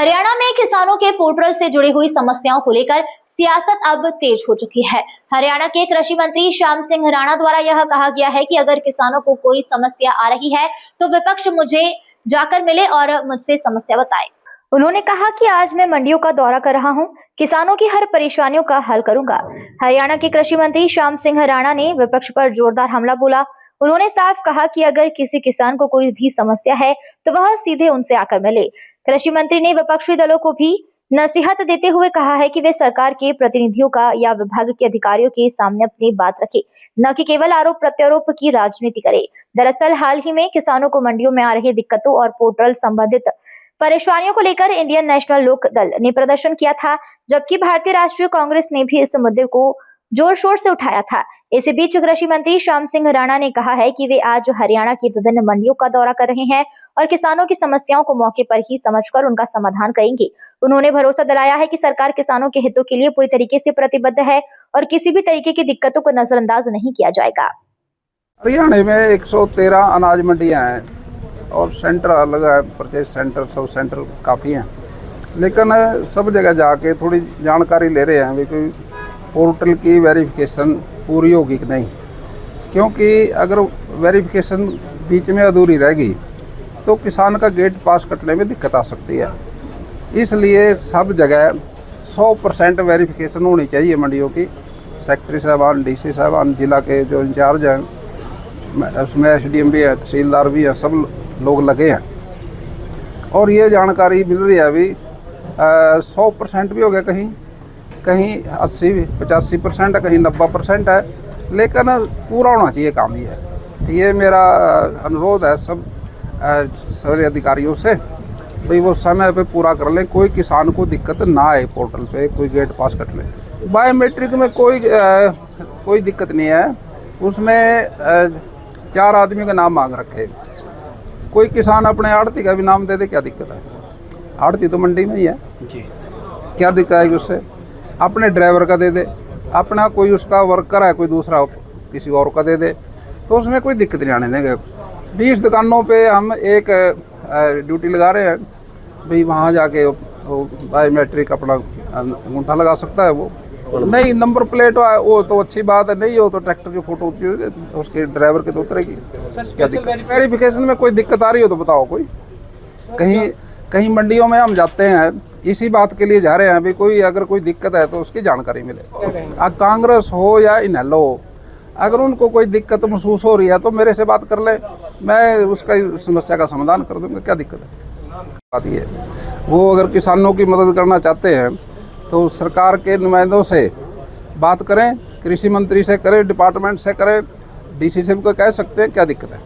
हरियाणा में किसानों के पोर्टल से जुड़ी हुई समस्याओं को लेकर सियासत अब तेज हो चुकी है। हरियाणा के कृषि मंत्री श्याम सिंह राणा द्वारा यह कहा गया है कि अगर किसानों को कोई समस्या आ रही है तो विपक्ष मुझे जाकर मिले और मुझसे समस्या बताए। उन्होंने कहा कि आज मैं मंडियों का दौरा कर रहा हूं, किसानों की हर परेशानियों का हल करूंगा। हरियाणा के कृषि मंत्री श्याम सिंह राणा ने विपक्ष पर जोरदार हमला बोला। उन्होंने साफ कहा कि अगर किसी किसान को कोई भी समस्या है तो वह सीधे उनसे आकर मिले। कृषि मंत्री ने विपक्षी दलों को भी नसीहत देते हुए कहा है कि वे सरकार के प्रतिनिधियों का या विभाग के अधिकारियों के सामने अपनी बात रखे, न कि केवल आरोप प्रत्यारोप की राजनीति करे। दरअसल हाल ही में किसानों को मंडियों में आ रही दिक्कतों और पोर्टल संबंधित परेशानियों को लेकर इंडियन नेशनल लोक दल ने प्रदर्शन किया था, जबकि भारतीय राष्ट्रीय कांग्रेस ने भी इस मुद्दे को जोर शोर से उठाया था। इसी बीच कृषि मंत्री श्याम सिंह राणा ने कहा है कि वे आज हरियाणा की विभिन्न मंडियों का दौरा कर रहे हैं और किसानों की समस्याओं को मौके पर ही समझकर उनका समाधान करेंगे। उन्होंने भरोसा दिलाया है कि सरकार किसानों के हितों के लिए पूरी तरीके से प्रतिबद्ध है और किसी भी तरीके की दिक्कतों को नजरअंदाज नहीं किया जाएगा। हरियाणा में 113 अनाज मंडियां हैं और सेंटर अलग है, परचेज सेंटर, सब सेंटर काफ़ी हैं, लेकिन सब जगह जाके थोड़ी जानकारी ले रहे हैं भी कोई पोर्टल की वेरिफिकेशन पूरी होगी कि नहीं, क्योंकि अगर वेरिफिकेशन बीच में अधूरी रहेगी तो किसान का गेट पास कटने में दिक्कत आ सकती है। इसलिए सब जगह 100% वेरिफिकेशन होनी चाहिए मंडियों की। सेक्रेटरी साहबान, डीसी साहबान, जिला के जो इंचार्ज हैं, उसमें एसडीएम भी है, तहसीलदार भी हैं, सब लोग लगे हैं और ये जानकारी मिल रही है अभी 100% भी हो गया, कहीं 80-85% है, कहीं 90% है, लेकिन पूरा होना चाहिए काम। ये मेरा अनुरोध है सब सारे अधिकारियों से, भाई वो समय पे पूरा कर लें, कोई किसान को दिक्कत ना आए, पोर्टल पे कोई गेट पास कट ले। बायोमेट्रिक में कोई दिक्कत नहीं है, उसमें 4 आदमी का नाम मांग रखे। कोई किसान अपने आड़ती का भी नाम दे दे, क्या दिक्कत है? आड़ती तो मंडी में ही है जी, क्या दिक्कत है? उससे अपने ड्राइवर का दे दे, अपना कोई उसका वर्कर है, कोई दूसरा किसी और का दे दे, तो उसमें कोई दिक्कत नहीं आने देंगे। 20 दुकानों पे हम एक ड्यूटी लगा रहे हैं, भाई वहाँ जाके बायोमेट्रिक अपना अंगूठा लगा सकता है। वो नहीं, नंबर प्लेट वो तो अच्छी बात है, नहीं हो तो ट्रैक्टर की फोटो उसके ड्राइवर की तो उतरेगी। क्या दिक्कत? वेरिफिकेशन में कोई दिक्कत आ रही हो तो बताओ। कोई कहीं मंडियों में हम जाते हैं, इसी बात के लिए जा रहे हैं, भी कोई अगर कोई दिक्कत है तो उसकी जानकारी मिले। कांग्रेस हो या इनेलो हो, अगर उनको कोई दिक्कत महसूस हो रही है तो मेरे से बात कर ले, मैं उसका समस्या का समाधान कर दूंगा। क्या दिक्कत है? बात ये, वो अगर किसानों की मदद करना चाहते हैं तो सरकार के नुमाइंदों से बात करें, कृषि मंत्री से करें, डिपार्टमेंट से करें, डीसी से भी कह सकते हैं। क्या दिक्कत है?